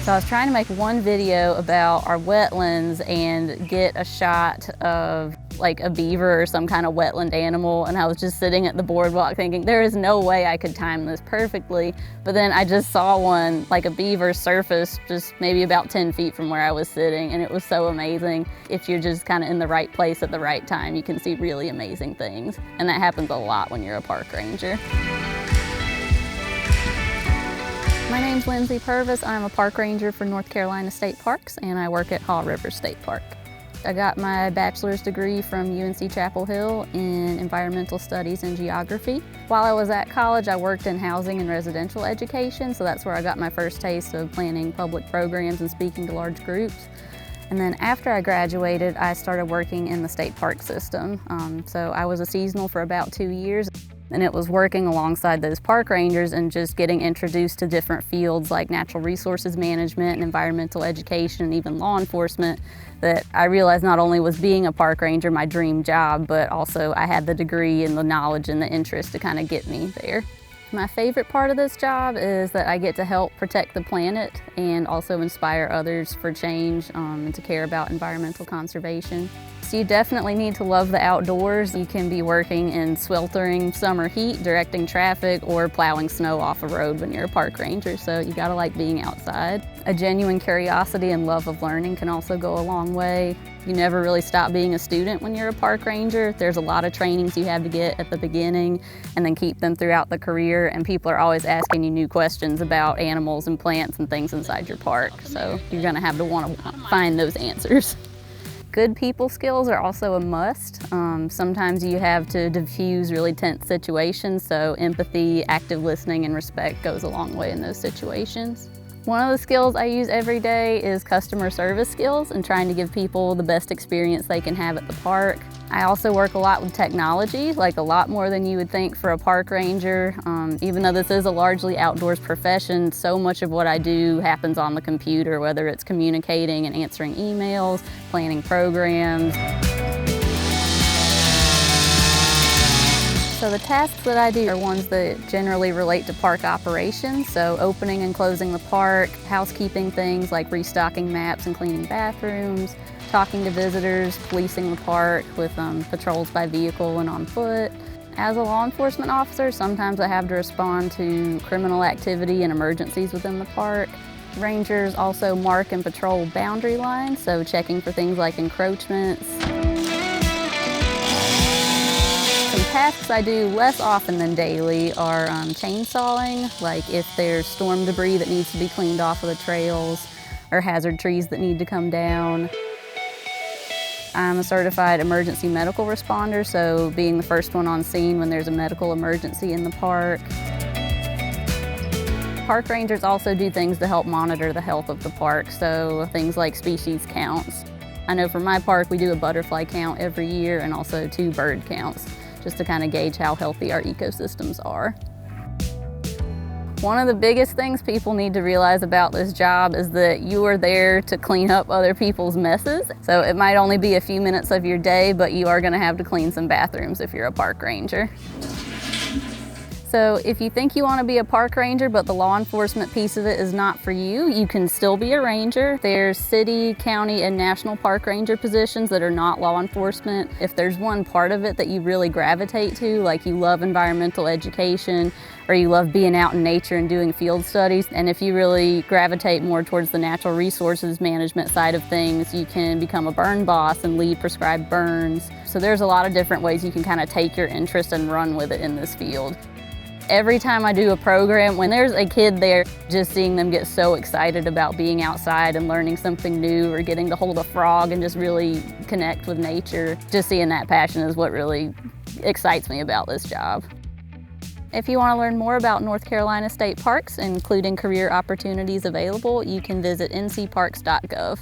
So I was trying to make one video about our wetlands and get a shot of like a beaver or some kind of wetland animal, and I was just sitting at the boardwalk thinking there is no way I could time this perfectly. But then I just saw one, like a beaver, surface just maybe about 10 feet from where I was sitting, and it was so amazing. If you're just kind of in the right place at the right time, you can see really amazing things, and that happens a lot when you're a park ranger. My name's Lindsey Purvis. I'm a park ranger for North Carolina State Parks, and I work at Haw River State Park. I got my bachelor's degree from UNC Chapel Hill in environmental studies and geography. While I was at college, I worked in housing and residential education, so that's where I got my first taste of planning public programs and speaking to large groups. And then after I graduated, I started working in the state park system. So I was a seasonal for about 2 years. And it was working alongside those park rangers and just getting introduced to different fields like natural resources management and environmental education and even law enforcement that I realized not only was being a park ranger my dream job, but also I had the degree and the knowledge and the interest to kind of get me there. My favorite part of this job is that I get to help protect the planet and also inspire others for change and to care about environmental conservation. So you definitely need to love the outdoors. You can be working in sweltering summer heat, directing traffic, or plowing snow off a road when you're a park ranger, so you gotta like being outside. A genuine curiosity and love of learning can also go a long way. You never really stop being a student when you're a park ranger. There's a lot of trainings you have to get at the beginning and then keep them throughout the career, and people are always asking you new questions about animals and plants and things inside your park, so you're gonna have to want to find those answers. Good people skills are also a must. Sometimes you have to diffuse really tense situations, so empathy, active listening, and respect goes a long way in those situations. One of the skills I use every day is customer service skills and trying to give people the best experience they can have at the park. I also work a lot with technology, like a lot more than you would think for a park ranger. Even though this is a largely outdoors profession, so much of what I do happens on the computer, whether it's communicating and answering emails, planning programs. So the tasks that I do are ones that generally relate to park operations, so opening and closing the park, housekeeping things like restocking maps and cleaning bathrooms, talking to visitors, policing the park with patrols by vehicle and on foot. As a law enforcement officer, sometimes I have to respond to criminal activity and emergencies within the park. Rangers also mark and patrol boundary lines, so checking for things like encroachments. Some tasks I do less often than daily are chainsawing, like if there's storm debris that needs to be cleaned off of the trails or hazard trees that need to come down. I'm a certified emergency medical responder, so being the first one on scene when there's a medical emergency in the park. Park rangers also do things to help monitor the health of the park, so things like species counts. I know for my park we do a butterfly count every year and also 2 bird counts, just to kind of gauge how healthy our ecosystems are. One of the biggest things people need to realize about this job is that you are there to clean up other people's messes. So it might only be a few minutes of your day, but you are going to have to clean some bathrooms if you're a park ranger. So if you think you want to be a park ranger, but the law enforcement piece of it is not for you, you can still be a ranger. There's city, county, and national park ranger positions that are not law enforcement. If there's one part of it that you really gravitate to, like you love environmental education, or you love being out in nature and doing field studies, and if you really gravitate more towards the natural resources management side of things, you can become a burn boss and lead prescribed burns. So there's a lot of different ways you can kind of take your interest and run with it in this field. Every time I do a program, when there's a kid there, just seeing them get so excited about being outside and learning something new or getting to hold a frog and just really connect with nature, just seeing that passion is what really excites me about this job. If you want to learn more about North Carolina State Parks, including career opportunities available, you can visit ncparks.gov.